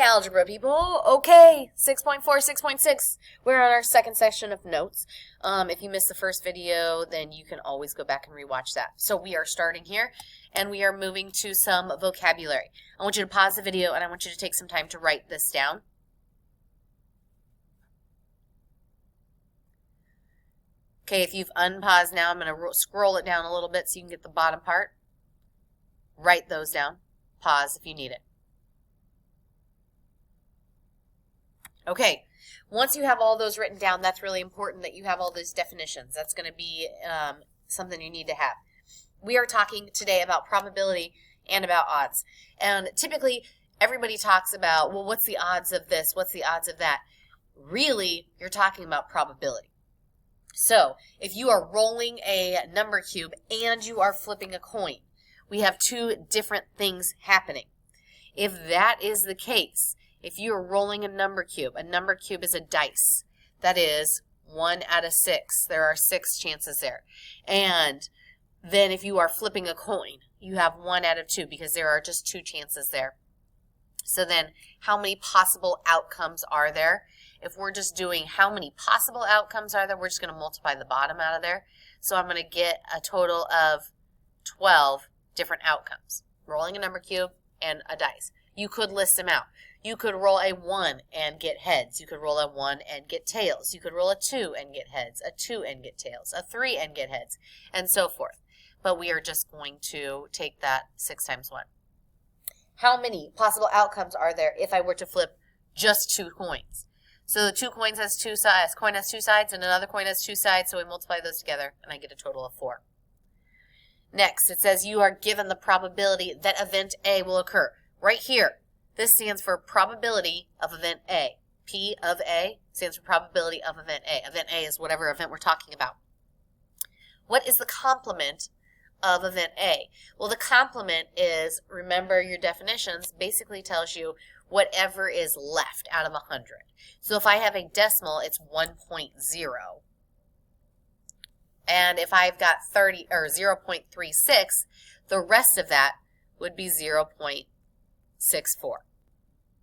algebra people. Okay, 6.4, 6.6. We're on our second session of notes. If you missed the first video, then you can always go back and rewatch that. So we are starting here, and we are moving to some vocabulary. I want you to pause the video, and I want you to take some time to write this down. Okay, if you've unpaused now, I'm going to scroll it down a little bit so you can get the bottom part. Write those down. Pause if you need it. Okay, once you have all those written down, that's really important that you have all those definitions. That's going to be something you need to have. We are talking today about probability and about odds. And typically, everybody talks about, well, what's the odds of this? What's the odds of that? Really, you're talking about probability. So, if you are rolling a number cube and you are flipping a coin, we have two different things happening. If that is the case, if you are rolling a number cube is a dice. That is 1 out of 6. There are 6 chances there. And then if you are flipping a coin, you have 1 out of 2 because there are just 2 chances there. So then how many possible outcomes are there? If we're just doing how many possible outcomes are there, we're just going to multiply the bottom out of there. So I'm going to get a total of 12 different outcomes. Rolling a number cube and a dice. You could list them out. You could roll a 1 and get heads. You could roll a 1 and get tails. You could roll a 2 and get heads, a 2 and get tails, a 3 and get heads, and so forth. But we are just going to take that 6 times 1. How many possible outcomes are there if I were to flip just 2 coins? So the 2 coins has 2 sides. Coin has 2 sides and another coin has 2 sides, so we multiply those together and I get a total of 4. Next, it says you are given the probability that event A will occur. Right here, this stands for probability of event A. P of A stands for probability of event A. Event A is whatever event we're talking about. What is the complement of event A? Well, the complement is, remember your definitions, basically tells you whatever is left out of 100. So if I have a decimal, it's 1.0. And if I've got 0.36, the rest of that would be 0.64.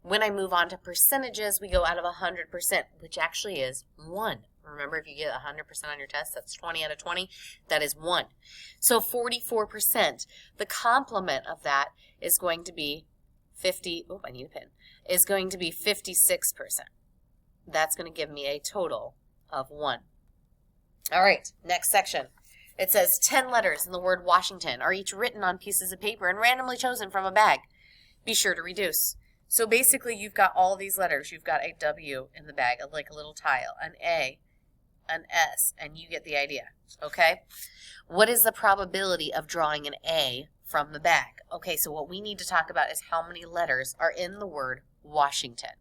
When I move on to percentages, we go out of 100%, which actually is 1. Remember, if you get 100% on your test, that's 20 out of 20. That is 1. So 44%, the complement of that is going to be 56%. That's going to give me a total of 1. All right, next section. It says 10 letters in the word Washington are each written on pieces of paper and randomly chosen from a bag. Be sure to reduce. So basically, you've got all these letters. You've got a W in the bag, like a little tile, an A, an S, and you get the idea, okay? What is the probability of drawing an A from the bag? Okay, so what we need to talk about is how many letters are in the word Washington.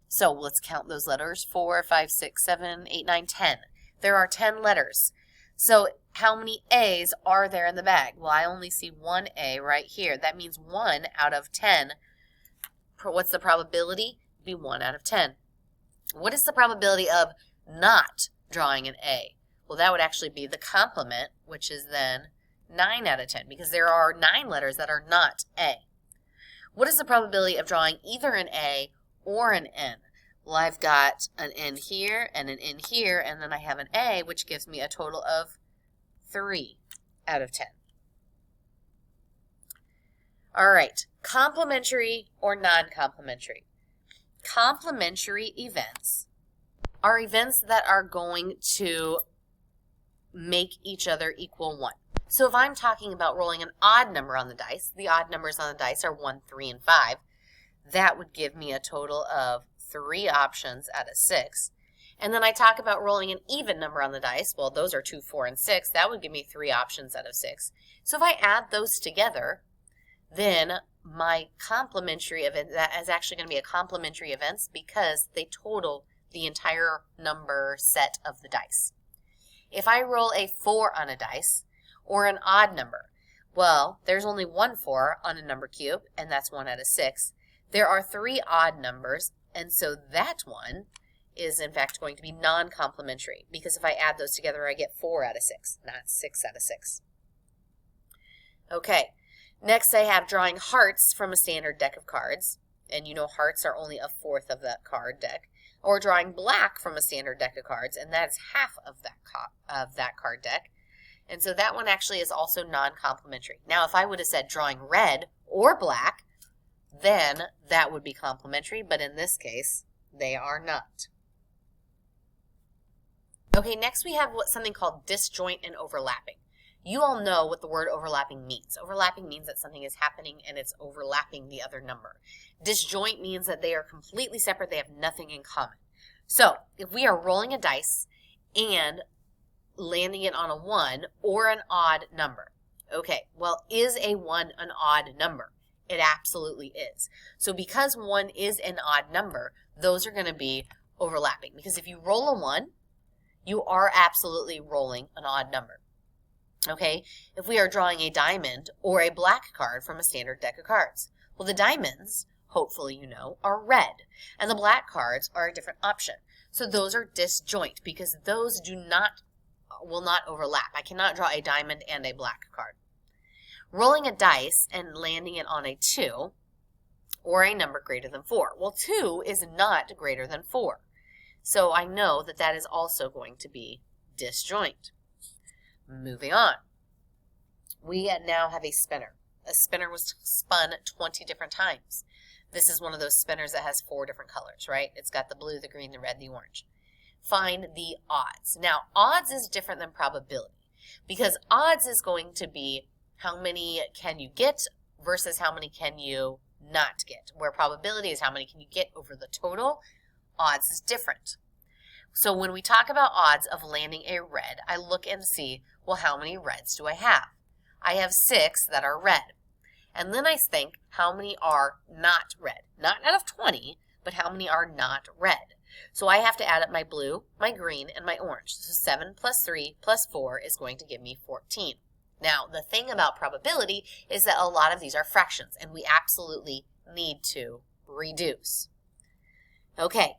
So let's count those letters. 4, 5, 6, 7, 8, 9, 10. There are 10 letters. So how many A's are there in the bag? Well, I only see 1 A right here. That means 1 out of 10. What's the probability? It'd be 1 out of 10. What is the probability of not drawing an A? Well, that would actually be the complement, which is then 9 out of 10, because there are 9 letters that are not A. What is the probability of drawing either an A or an N? Well, I've got an N here and an N here, and then I have an A, which gives me a total of 3 out of 10. All right, complementary or non-complementary. Complementary events are events that are going to make each other equal 1. So if I'm talking about rolling an odd number on the dice, the odd numbers on the dice are 1, 3, and 5. That would give me a total of 3 options out of 6. And then I talk about rolling an even number on the dice. Well, those are 2, 4, and 6. That would give me 3 options out of 6. So if I add those together, then my complementary event, that is actually going to be a complementary events because they total the entire number set of the dice. If I roll a 4 on a dice or an odd number, well, there's only 1 4 on a number cube, and that's 1 out of 6. There are 3 odd numbers, and so that one is in fact going to be non-complementary because if I add those together, I get 4 out of 6, not 6 out of 6. Okay, next I have drawing hearts from a standard deck of cards. and you know hearts are only a fourth of that card deck, or drawing black from a standard deck of cards, and that's half of that card deck. And so that one actually is also non-complementary. Now, if I would have said drawing red or black, then that would be complementary, but in this case, they are not. Okay, next we have something called disjoint and overlapping. You all know what the word overlapping means. Overlapping means that something is happening and it's overlapping the other number. Disjoint means that they are completely separate. They have nothing in common. So if we are rolling a dice and landing it on a 1 or an odd number, okay, well, is a 1 an odd number? It absolutely is. So because 1 is an odd number, those are going to be overlapping. Because if you roll a 1, you are absolutely rolling an odd number. Okay, if we are drawing a diamond or a black card from a standard deck of cards, well, the diamonds, hopefully you know, are red, and the black cards are a different option. So those are disjoint because those will not overlap. I cannot draw a diamond and a black card. Rolling a dice and landing it on a 2 or a number greater than 4. Well, 2 is not greater than 4. So I know that that is also going to be disjoint. Moving on. We now have a spinner. A spinner was spun 20 different times. This is one of those spinners that has 4 different colors, right? It's got the blue, the green, the red, the orange. Find the odds. Now, odds is different than probability because odds is going to be how many can you get versus how many can you not get, where probability is how many can you get over the total. Odds is different. So when we talk about odds of landing a red, I look and see, well, how many reds do I have? I have 6 that are red. And then I think, how many are not red? Not out of 20, but how many are not red? So I have to add up my blue, my green, and my orange. So 7 plus 3 plus 4 is going to give me 14. Now, the thing about probability is that a lot of these are fractions, and we absolutely need to reduce. Okay.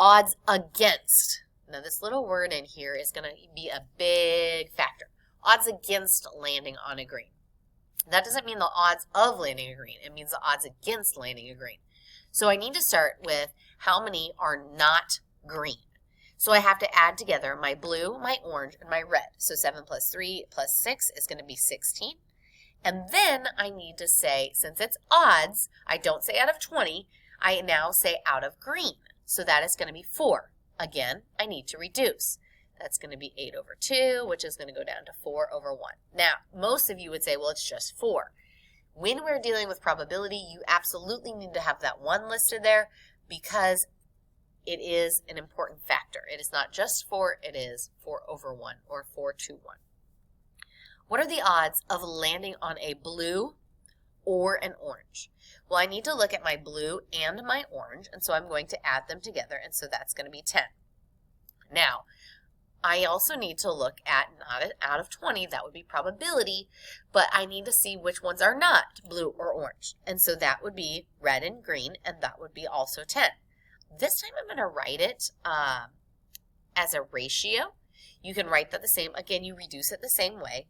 Odds against. Now this little word in here is going to be a big factor. Odds against landing on a green. That doesn't mean the odds of landing a green. It means the odds against landing a green. So I need to start with how many are not green. So I have to add together my blue, my orange, and my red. So 7 plus 3 plus 6 is going to be 16. And then I need to say, since it's odds, I don't say out of 20, I now say out of green. So that is going to be 4. Again, I need to reduce. That's going to be 8 over 2, which is going to go down to 4 over 1. Now, most of you would say, well, it's just 4. When we're dealing with probability, you absolutely need to have that 1 listed there because it is an important factor. It is not just 4, it is 4 over 1 or 4 to 1. What are the odds of landing on a blue or an orange? Well, I need to look at my blue and my orange, and so I'm going to add them together, and so that's going to be 10. Now, I also need to look at, not out of 20, that would be probability, but I need to see which ones are not blue or orange, and so that would be red and green, and that would be also 10. This time I'm going to write it as a ratio. You can write that the same, again, you reduce it the same way,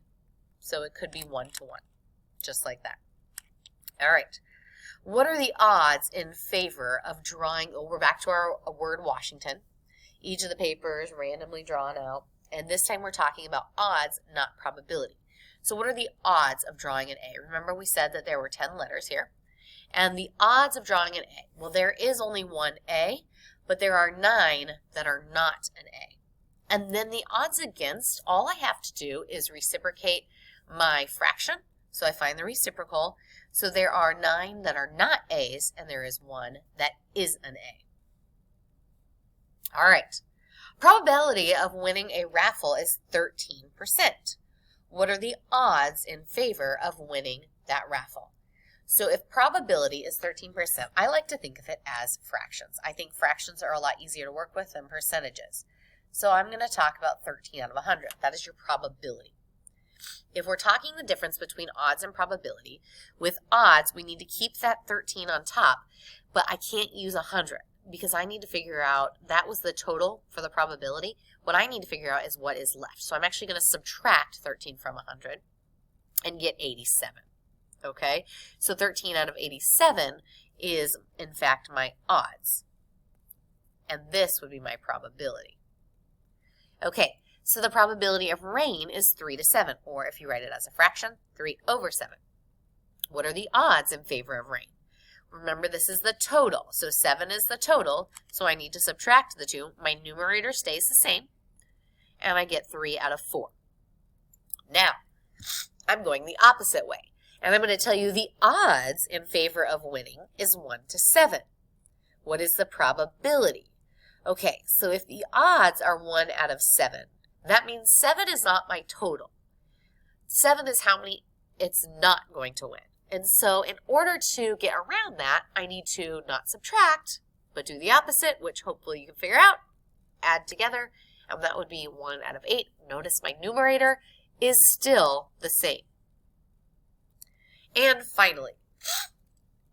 so it could be 1 to 1, just like that. All right. What are the odds in favor of drawing, we're back to our word Washington. Each of the papers randomly drawn out, and this time we're talking about odds, not probability. So what are the odds of drawing an A? Remember we said that there were 10 letters here. And the odds of drawing an A, well, there is only one A, but there are 9 that are not an A. And then the odds against, all I have to do is reciprocate my fraction. So I find the reciprocal. So there are 9 that are not A's, and there is 1 that is an A. All right. Probability of winning a raffle is 13%. What are the odds in favor of winning that raffle? So if probability is 13%, I like to think of it as fractions. I think fractions are a lot easier to work with than percentages. So I'm going to talk about 13 out of 100. That is your probability. If we're talking the difference between odds and probability, with odds, we need to keep that 13 on top, but I can't use 100 because I need to figure out, that was the total for the probability. What I need to figure out is what is left. So I'm actually going to subtract 13 from 100 and get 87. Okay, so 13 out of 87 is, in fact, my odds. And this would be my probability. Okay, so the probability of rain is 3 to 7, or if you write it as a fraction, 3 over 7. What are the odds in favor of rain? Remember, this is the total. So 7 is the total, so I need to subtract the 2. My numerator stays the same, and I get 3 out of 4. Now, I'm going the opposite way, and I'm going to tell you the odds in favor of winning is 1 to 7. What is the probability? Okay, so if the odds are 1 out of 7, that means 7 is not my total. 7 is how many it's not going to win. And so in order to get around that, I need to not subtract, but do the opposite, which hopefully you can figure out, add together, and that would be 1 out of 8. Notice my numerator is still the same. And finally,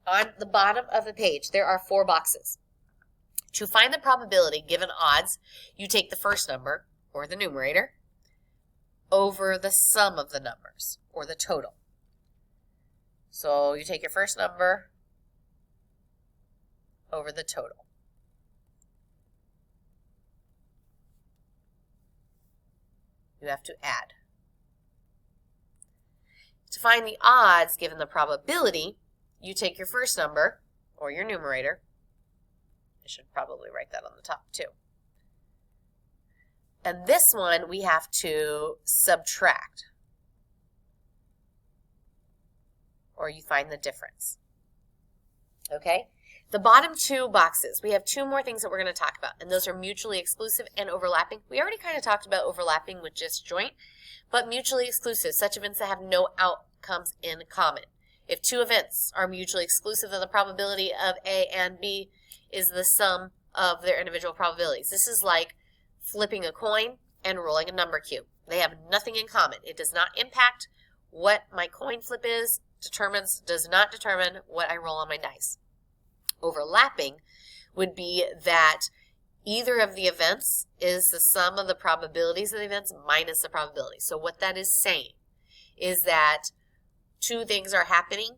on the bottom of the page, there are 4 boxes. To find the probability given odds, you take the first number, or the numerator, over the sum of the numbers, or the total. So you take your first number over the total. You have to add. To find the odds given the probability, you take your first number, or your numerator. I should probably write that on the top too. And this one we have to subtract. Or you find the difference. Okay? The bottom 2 boxes, we have 2 more things that we're going to talk about, and those are mutually exclusive and overlapping. We already kind of talked about overlapping with disjoint, but mutually exclusive, such events that have no outcomes in common. If 2 events are mutually exclusive, then the probability of A and B is the sum of their individual probabilities. This is like flipping a coin and rolling a number cube. They have nothing in common. It does not impact what my coin flip is, does not determine what I roll on my dice. Overlapping would be that either of the events is the sum of the probabilities of the events minus the probability. So what that is saying is that 2 things are happening.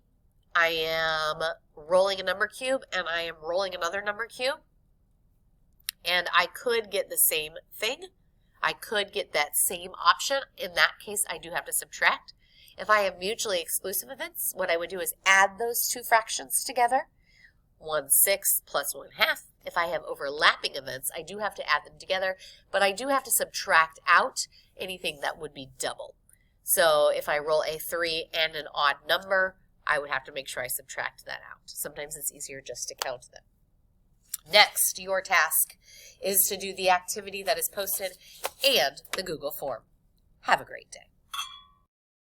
I am rolling a number cube and I am rolling another number cube. And I could get the same thing. I could get that same option. In that case, I do have to subtract. If I have mutually exclusive events, what I would do is add those 2 fractions together. 1/6 plus 1/2. If I have overlapping events, I do have to add them together, but I do have to subtract out anything that would be double. So if I roll a 3 and an odd number, I would have to make sure I subtract that out. Sometimes it's easier just to count them. Next, your task is to do the activity that is posted and the Google form. Have a great day.